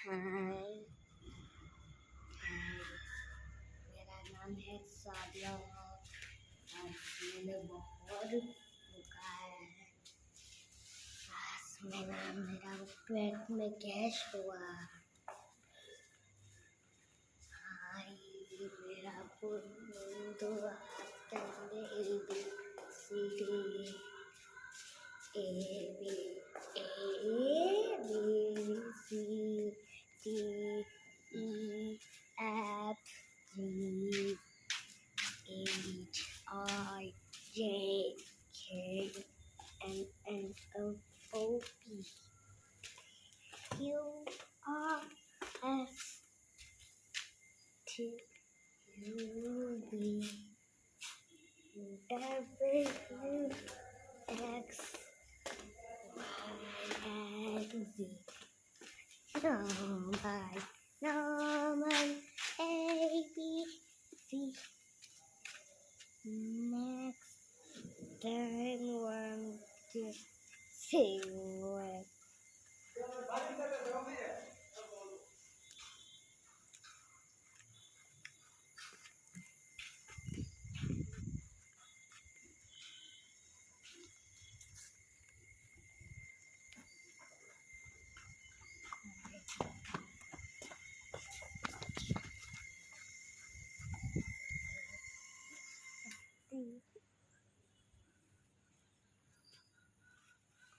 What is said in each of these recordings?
हाय मेरा नाम है सादिया और मैंने बहुत खाया है। आज मेरा पेट में गैस हुआ। हाय मेरा दो हाथ A B C D E F G H I J K L M N O P Q R S T U V W X Y and Z. Normal A B C. Next time one two three.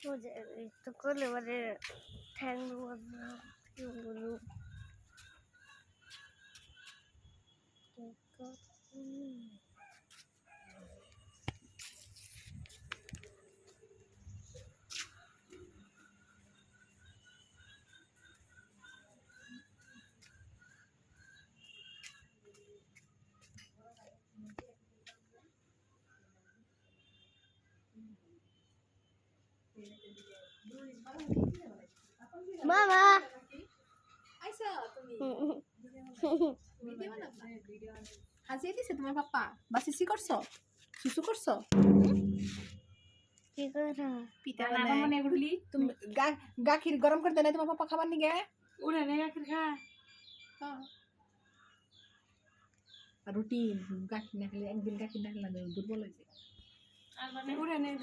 मुझे तो कोले वाले ठंड वाला क्यों बोलूं মামা আইসা তুমি ভিডিও বানাবা হাজিয়ে দিছে তোমার পাপা বাসি করছো সুসু করছো কি করো পিঠা বানাবা মনে করলি তুমি গাখির গরম করে দেনা তোমার পাপা খাবার নিগে ওরা নে গাখির খা রুটি গাখির না খেলে একদিন গাখির না খেলে দুর্বল হয়ে যায় আর মানে ওরা নে